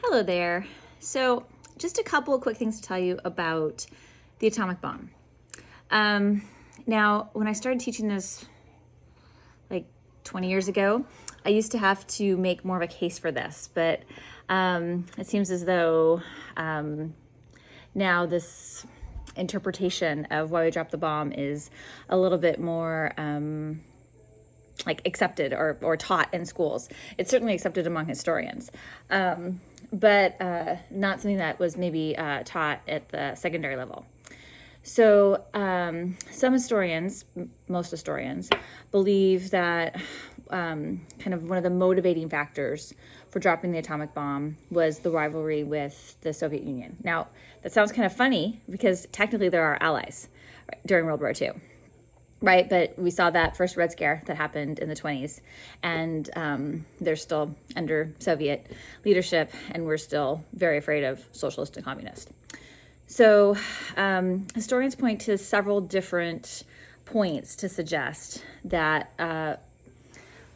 Hello there. So, just a couple of quick things to tell you about the atomic bomb. Now, when I started teaching this like 20 years ago, I used to have to make more of a case for this, but it seems as though now this interpretation of why we dropped the bomb is a little bit more like accepted or taught in schools. It's certainly accepted among historians, but not something that was maybe taught at the secondary level. So some historians, most historians, believe that kind of one of the motivating factors for dropping the atomic bomb was the rivalry with the Soviet Union. Now, that sounds kind of funny because technically they're our allies during World War II. Right, but we saw that first Red Scare that happened in the 20s, and they're still under Soviet leadership, and we're still very afraid of socialist and communist. So historians point to several different points to suggest that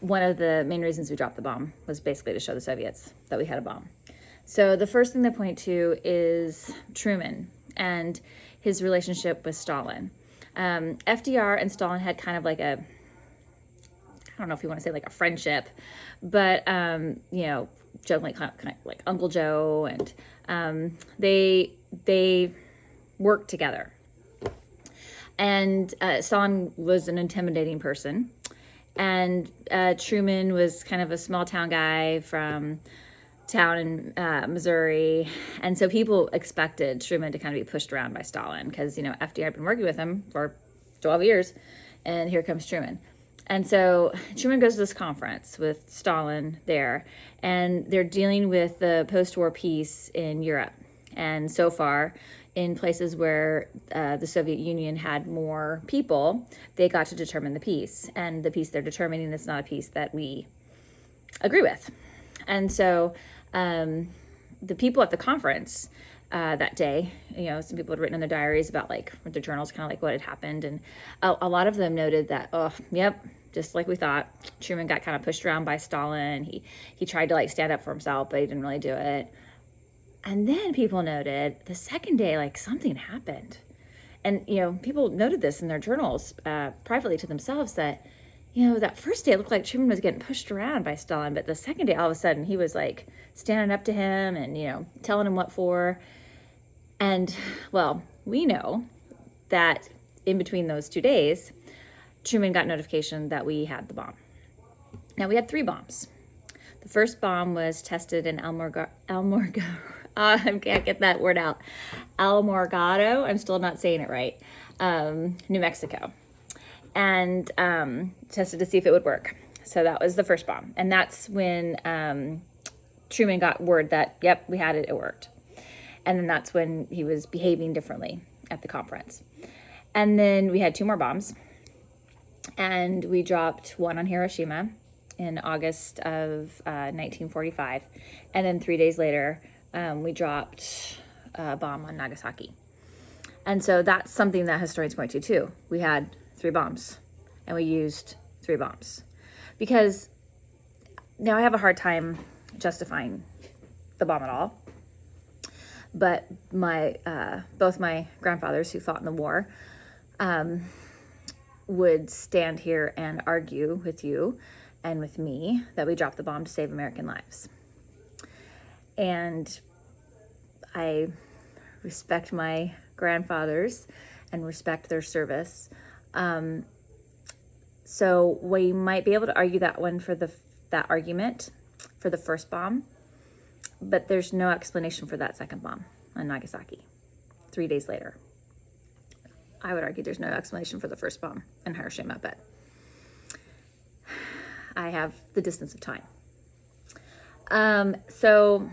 one of the main reasons we dropped the bomb was basically to show the Soviets that we had a bomb. So the first thing they point to is Truman and his relationship with Stalin. FDR and Stalin had kind of like I don't know if you want to say like a friendship, but, jokingly kind of like Uncle Joe, and they worked together. And Stalin was an intimidating person, and Truman was kind of a small town guy from town in Missouri, and so people expected Truman to kind of be pushed around by Stalin because FDR had been working with him for 12 years, and here comes Truman. And so Truman goes to this conference with Stalin there, and they're dealing with the post-war peace in Europe. And so far, in places where the Soviet Union had more people, they got to determine the peace, and the peace they're determining is not a peace that we agree with. And so the people at the conference that day, some people had written in their diaries about their journals, kind of like what had happened. And a lot of them noted that, just like we thought, Truman got kind of pushed around by Stalin. He tried to stand up for himself, but he didn't really do it. And then people noted the second day, something happened. And, people noted this in their journals privately to themselves that, that first day it looked like Truman was getting pushed around by Stalin, but the second day, all of a sudden, he was standing up to him and, telling him what for. And, well, we know that in between those 2 days, Truman got notification that we had the bomb. Now, we had 3 bombs. The first bomb was tested in I can't get that word out. Alamogordo, I'm still not saying it right, New Mexico. And tested to see if it would work. So that was the first bomb. And that's when Truman got word that, yep, we had it, it worked. And then that's when he was behaving differently at the conference. And then we had 2 more bombs. And we dropped one on Hiroshima in August of 1945. And then 3 days later, we dropped a bomb on Nagasaki. And so that's something that historians point to too. We had 3 bombs, and we used 3 bombs. Because now I have a hard time justifying the bomb at all. But both my grandfathers who fought in the war would stand here and argue with you and with me that we dropped the bomb to save American lives. And I respect my grandfathers and respect their service. So we might be able to argue that one for that argument for the first bomb, but there's no explanation for that second bomb on Nagasaki 3 days later. I would argue there's no explanation for the first bomb in Hiroshima, but I have the distance of time. So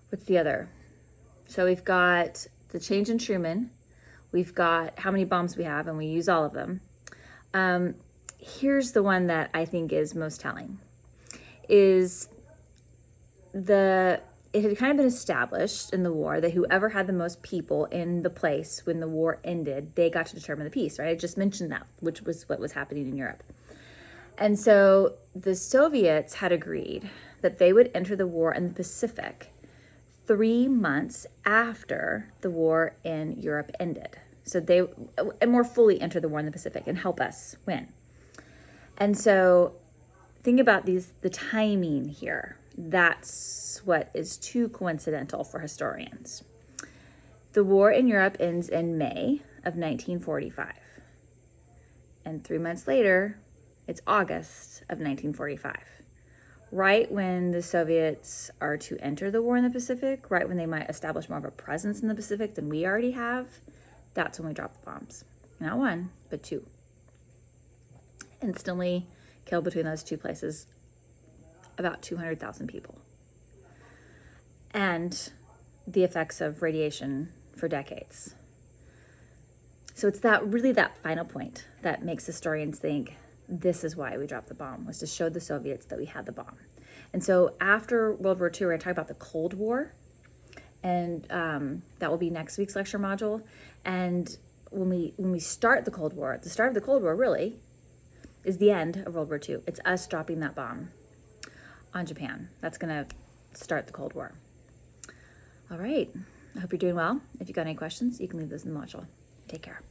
what's the other? So we've got the change in Truman. We've got how many bombs we have, and we use all of them. Here's the one that I think is most telling. It had kind of been established in the war that whoever had the most people in the place when the war ended, they got to determine the peace, right? I just mentioned that, which was what was happening in Europe. And so the Soviets had agreed that they would enter the war in the Pacific 3 months after the war in Europe ended. So they more fully enter the war in the Pacific and help us win. And so think about the timing here. That's what is too coincidental for historians. The war in Europe ends in May of 1945. And 3 months later, it's August of 1945. Right when the Soviets are to enter the war in the Pacific, right when they might establish more of a presence in the Pacific than we already have, that's when we drop the bombs. Not one, but two. Instantly killed between those two places about 200,000 people. And the effects of radiation for decades. So it's that final point that makes historians think this is why we dropped the bomb, was to show the Soviets that we had the bomb. And so after World War II, we're going to talk about the Cold War, and that will be next week's lecture module. And when we start the Cold War, the start of the Cold War really is the end of World War II. It's us dropping that bomb on Japan. That's going to start the Cold War. All right. I hope you're doing well. If you've got any questions, you can leave those in the module. Take care.